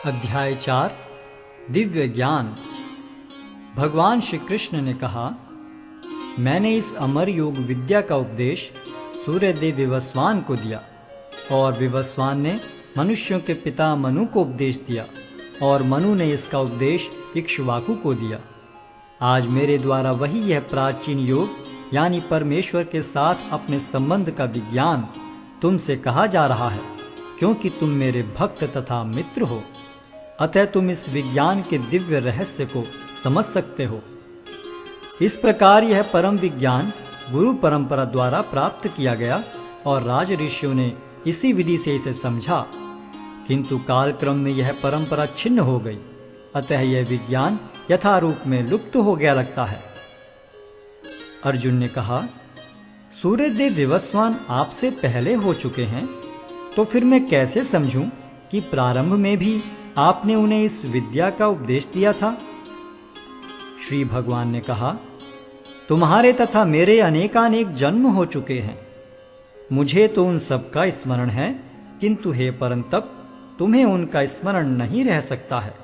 अध्याय 4 दिव्य ज्ञान। भगवान श्री कृष्ण ने कहा, मैंने इस अमर योग विद्या का उपदेश सूर्यदेव विवस्वान को दिया और विवस्वान ने मनुष्यों के पिता मनु को उपदेश दिया और मनु ने इसका उपदेश इक्ष्वाकु को दिया। आज मेरे द्वारा वही यह प्राचीन योग यानी परमेश्वर के साथ अपने संबंध का विज्ञान तुमसे कहा जा रहा है, क्योंकि तुम मेरे भक्त तथा मित्र हो। अतः तुम इस विज्ञान के दिव्य रहस्य को समझ सकते हो। इस प्रकार यह परम विज्ञान गुरु परंपरा द्वारा प्राप्त किया गया और राज ऋषियों ने इसी विधि से इसे समझा, किंतु कालक्रम में यह परंपरा छिन्न हो गई। अतः यह विज्ञान यथारूप में लुप्त हो गया लगता है। अर्जुन ने कहा, सूर्यदेव विवस्वान आपसे पहले हो चुके हैं, तो फिर मैं कैसे समझूं कि प्रारंभ में भी आपने उन्हें इस विद्या का उपदेश दिया था। श्री भगवान ने कहा, तुम्हारे तथा मेरे अनेकानेक जन्म हो चुके हैं। मुझे तो उन सब का स्मरण है, किंतु हे परंतप, तुम्हें उनका स्मरण नहीं रह सकता है।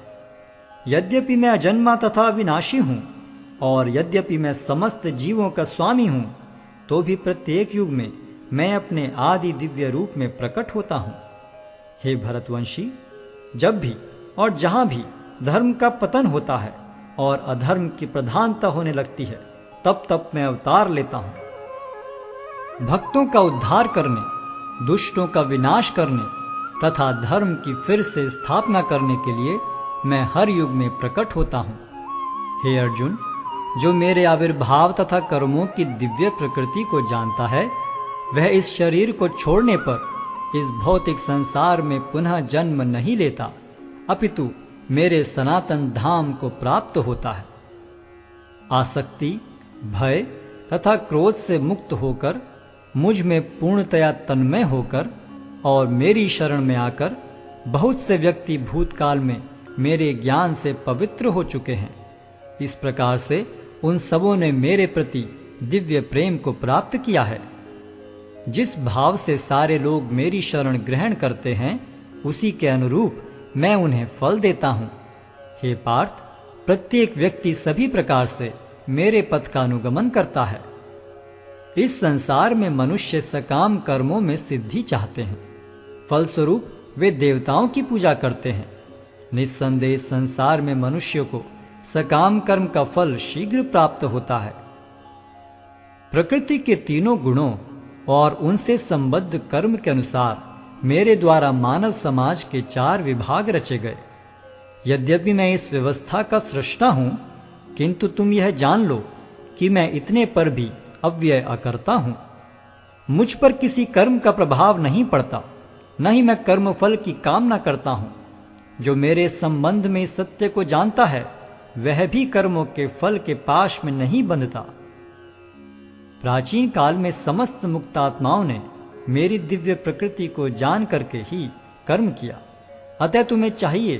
यद्यपि मैं अजन्मा तथा विनाशी हूं और यद्यपि मैं समस्त जीवों का स्वामी हूं, तो भी प्रत्येक युग में मैं अपने आदि दिव्य रूप में प्रकट होता हूं। हे भरतवंशी, जब भी और जहां भी धर्म का पतन होता है और अधर्म की प्रधानता होने लगती है, तब तब मैं अवतार लेता हूं। भक्तों का उद्धार करने, दुष्टों का विनाश करने तथा धर्म की फिर से स्थापना करने के लिए मैं हर युग में प्रकट होता हूं। हे अर्जुन, जो मेरे आविर्भाव तथा कर्मों की दिव्य प्रकृति को जानता है, वह इस शरीर को छोड़ने पर इस भौतिक संसार में पुनः जन्म नहीं लेता, अपितु मेरे सनातन धाम को प्राप्त होता है। आसक्ति, भय तथा क्रोध से मुक्त होकर, मुझ में पूर्णतया तन्मय होकर और मेरी शरण में आकर बहुत से व्यक्ति भूतकाल में मेरे ज्ञान से पवित्र हो चुके हैं। इस प्रकार से उन सबों ने मेरे प्रति दिव्य प्रेम को प्राप्त किया है। जिस भाव से सारे लोग मेरी शरण ग्रहण करते हैं, उसी के अनुरूप मैं उन्हें फल देता हूं। हे पार्थ, प्रत्येक व्यक्ति सभी प्रकार से मेरे पथ का अनुगमन करता है। इस संसार में मनुष्य सकाम कर्मों में सिद्धि चाहते हैं, फलस्वरूप वे देवताओं की पूजा करते हैं। निस्संदेह संसार में मनुष्य को सकाम कर्म का फल शीघ्र प्राप्त होता है। प्रकृति के तीनों गुणों और उनसे संबद्ध कर्म के अनुसार मेरे द्वारा मानव समाज के 4 विभाग रचे गए। यद्यपि मैं इस व्यवस्था का सृष्टा हूं, किंतु तुम यह जान लो कि मैं इतने पर भी अव्यय अकर्ता हूं। मुझ पर किसी कर्म का प्रभाव नहीं पड़ता, न ही मैं कर्म फल की कामना करता हूं। जो मेरे संबंध में सत्य को जानता है, वह भी कर्मों के फल के पाश में नहीं बंधता। प्राचीन काल में समस्त मुक्तात्माओं ने मेरी दिव्य प्रकृति को जान करके ही कर्म किया। अतः तुम्हें चाहिए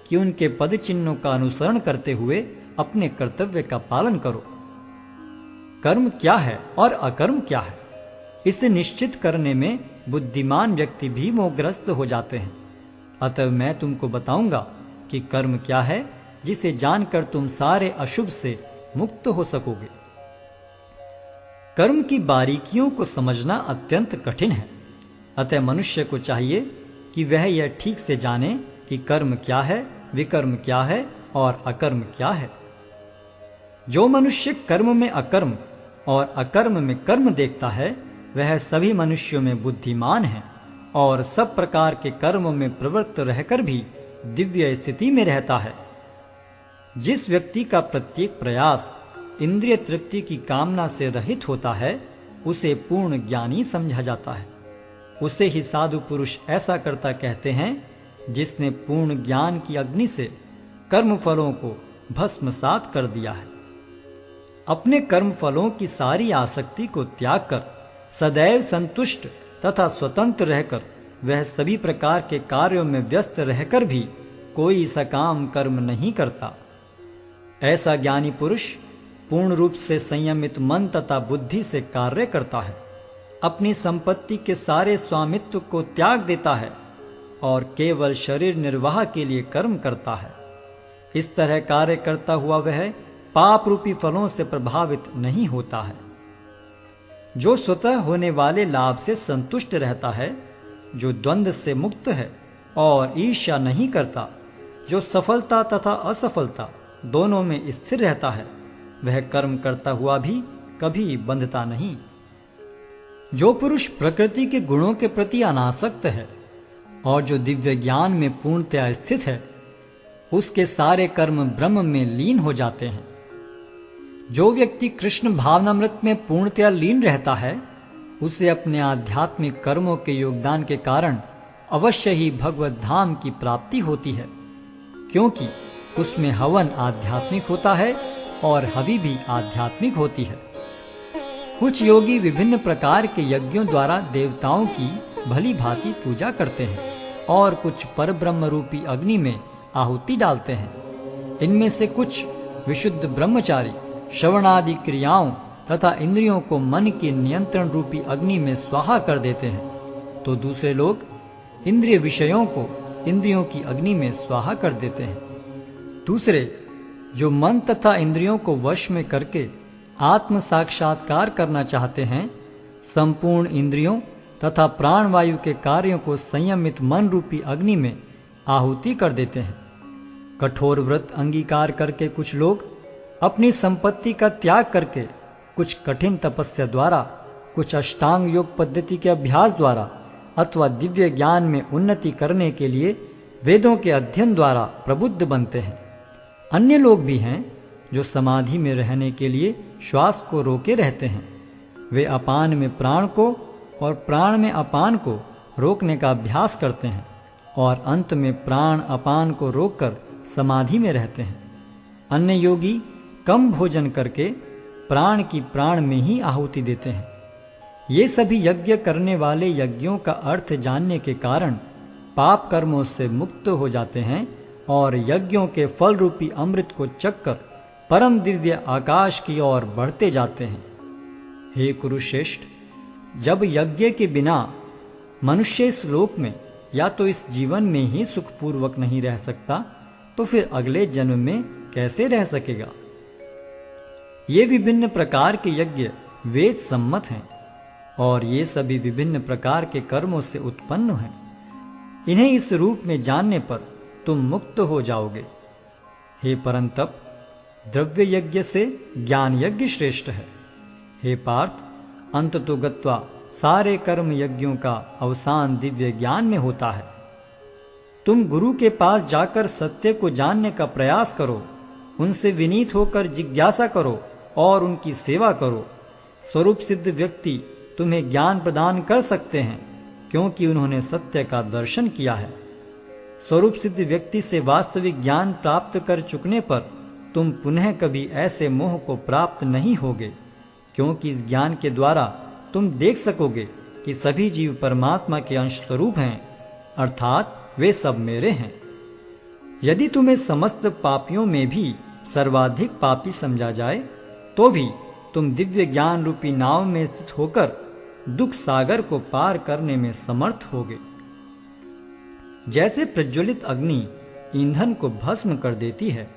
कि उनके पद चिन्हों का अनुसरण करते हुए अपने कर्तव्य का पालन करो। कर्म क्या है और अकर्म क्या है, इसे निश्चित करने में बुद्धिमान व्यक्ति भी मोहग्रस्त हो जाते हैं। अतः मैं तुमको बताऊंगा कि कर्म क्या है, जिसे जानकर तुम सारे अशुभ से मुक्त हो सकोगे। कर्म की बारीकियों को समझना अत्यंत कठिन है। अतः मनुष्य को चाहिए कि वह यह ठीक से जाने कि कर्म क्या है, विकर्म क्या है और अकर्म क्या है। जो मनुष्य कर्म में अकर्म और अकर्म में कर्म देखता है, वह सभी मनुष्यों में बुद्धिमान है और सब प्रकार के कर्मों में प्रवृत्त रहकर भी दिव्य स्थिति में रहता है। जिस व्यक्ति का प्रत्येक प्रयास इंद्रिय तृप्ति की कामना से रहित होता है, उसे पूर्ण ज्ञानी समझा जाता है। उसे ही साधु पुरुष ऐसा करता कहते हैं, जिसने पूर्ण ज्ञान की अग्नि से कर्म फलों को भस्मसात कर दिया है। अपने कर्म फलों की सारी आसक्ति को त्याग कर सदैव संतुष्ट तथा स्वतंत्र रहकर वह सभी प्रकार के कार्यों में व्यस्त रहकर भी कोई सकाम कर्म नहीं करता। ऐसा ज्ञानी पुरुष पूर्ण रूप से संयमित मन तथा बुद्धि से कार्य करता है, अपनी संपत्ति के सारे स्वामित्व को त्याग देता है और केवल शरीर निर्वाह के लिए कर्म करता है। इस तरह कार्य करता हुआ वह पाप रूपी फलों से प्रभावित नहीं होता है। जो स्वतः होने वाले लाभ से संतुष्ट रहता है, जो द्वंद्व से मुक्त है और ईर्ष्या नहीं करता, जो सफलता तथा असफलता दोनों में स्थिर रहता है, वह कर्म करता हुआ भी कभी बंधता नहीं। जो पुरुष प्रकृति के गुणों के प्रति अनासक्त है और जो दिव्य ज्ञान में पूर्णतया स्थित है, उसके सारे कर्म ब्रह्म में लीन हो जाते हैं। जो व्यक्ति कृष्ण भावनामृत में पूर्णतया लीन रहता है, उसे अपने आध्यात्मिक कर्मों के योगदान के कारण अवश्य ही भगवत धाम की प्राप्ति होती है, क्योंकि उसमें हवन आध्यात्मिक होता है और हवि भी आध्यात्मिक होती है। कुछ योगी विभिन्न प्रकार के यज्ञों द्वारा देवताओं की भली भांति पूजा करते हैं और कुछ परब्रह्म रूपी अग्नि में आहुति डालते हैं। इनमें से कुछ विशुद्ध ब्रह्मचारी श्रवणादि क्रियाओं तथा इंद्रियों को मन के नियंत्रण रूपी अग्नि में स्वाहा कर देते हैं, तो दूसरे लोग इंद्रिय विषयों को इंद्रियों की अग्नि में स्वाहा कर देते हैं। दूसरे जो मन तथा इंद्रियों को वश में करके आत्म साक्षात्कार करना चाहते हैं, संपूर्ण इंद्रियों तथा प्राणवायु के कार्यों को संयमित मन रूपी अग्नि में आहुति कर देते हैं। कठोर व्रत अंगीकार करके कुछ लोग अपनी संपत्ति का त्याग करके कुछ कठिन तपस्या द्वारा, कुछ अष्टांग योग पद्धति के अभ्यास द्वारा अथवा दिव्य ज्ञान में उन्नति करने के लिए वेदों के अध्ययन द्वारा प्रबुद्ध बनते हैं। अन्य लोग भी हैं जो समाधि में रहने के लिए श्वास को रोके रहते हैं। वे अपान में प्राण को और प्राण में अपान को रोकने का अभ्यास करते हैं और अंत में प्राण अपान को रोककर समाधि में रहते हैं। अन्य योगी कम भोजन करके प्राण की प्राण में ही आहुति देते हैं। ये सभी यज्ञ करने वाले यज्ञों का अर्थ जानने के कारण पाप कर्मों से मुक्त हो जाते हैं और यज्ञों के फल रूपी अमृत को चखकर परम दिव्य आकाश की ओर बढ़ते जाते हैं। हे कुरुश्रेष्ठ, जब यज्ञ के बिना मनुष्य इस लोक में या तो इस जीवन में ही सुखपूर्वक नहीं रह सकता, तो फिर अगले जन्म में कैसे रह सकेगा। ये विभिन्न प्रकार के यज्ञ वेद सम्मत हैं और ये सभी विभिन्न प्रकार के कर्मों से उत्पन्न हैं। इन्हें इस रूप में जानने पर तुम मुक्त हो जाओगे। हे परंतप, द्रव्य यज्ञ से ज्ञान यज्ञ श्रेष्ठ है। हे पार्थ, अंततो गत्वा सारे कर्म यज्ञों का अवसान दिव्य ज्ञान में होता है। तुम गुरु के पास जाकर सत्य को जानने का प्रयास करो, उनसे विनीत होकर जिज्ञासा करो और उनकी सेवा करो। स्वरूप सिद्ध व्यक्ति तुम्हें ज्ञान प्रदान कर सकते हैं, क्योंकि उन्होंने सत्य का दर्शन किया है। स्वरूप सिद्ध व्यक्ति से वास्तविक ज्ञान प्राप्त कर चुकने पर तुम पुनः कभी ऐसे मोह को प्राप्त नहीं होगे, क्योंकि इस ज्ञान के द्वारा तुम देख सकोगे कि सभी जीव परमात्मा के अंश स्वरूप हैं, अर्थात वे सब मेरे हैं। यदि तुम्हें समस्त पापियों में भी सर्वाधिक पापी समझा जाए, तो भी तुम दिव्य ज्ञान रूपी नाव में स्थित होकर दुख सागर को पार करने में समर्थ होगे। जैसे प्रज्वलित अग्नि ईंधन को भस्म कर देती है,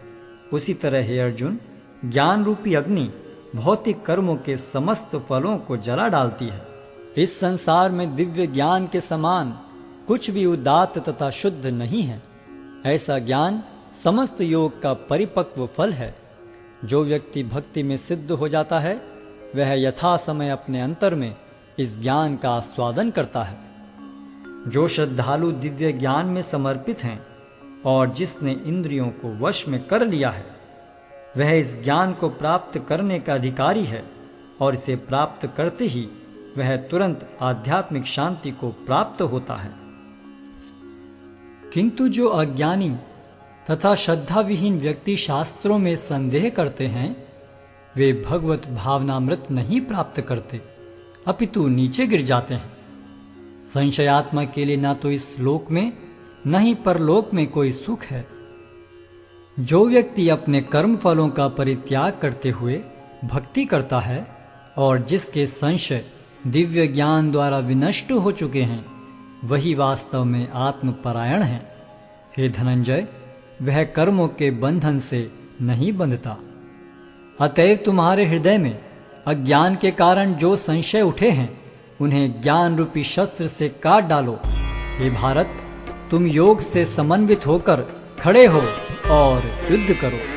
उसी तरह हे अर्जुन, ज्ञान रूपी अग्नि भौतिक कर्मों के समस्त फलों को जला डालती है। इस संसार में दिव्य ज्ञान के समान कुछ भी उदात्त तथा शुद्ध नहीं है। ऐसा ज्ञान समस्त योग का परिपक्व फल है। जो व्यक्ति भक्ति में सिद्ध हो जाता है, वह यथा समय अपने अंतर में इस ज्ञान का आस्वादन करता है। जो श्रद्धालु दिव्य ज्ञान में समर्पित हैं और जिसने इंद्रियों को वश में कर लिया है, वह इस ज्ञान को प्राप्त करने का अधिकारी है और इसे प्राप्त करते ही वह तुरंत आध्यात्मिक शांति को प्राप्त होता है। किंतु जो अज्ञानी तथा श्रद्धा विहीन व्यक्ति शास्त्रों में संदेह करते हैं, वे भगवत भावनामृत नहीं प्राप्त करते, अपितु नीचे गिर जाते हैं। संशयात्मा के लिए ना तो इस लोक में न ही परलोक में कोई सुख है। जो व्यक्ति अपने कर्म फलों का परित्याग करते हुए भक्ति करता है और जिसके संशय दिव्य ज्ञान द्वारा विनष्ट हो चुके हैं, वही वास्तव में आत्मपरायण है। हे धनंजय, वह कर्मों के बंधन से नहीं बंधता। अतएव तुम्हारे हृदय में अज्ञान के कारण जो संशय उठे हैं, उन्हें ज्ञान रूपी शस्त्र से काट डालो। हे भारत, तुम योग से समन्वित होकर खड़े हो और युद्ध करो।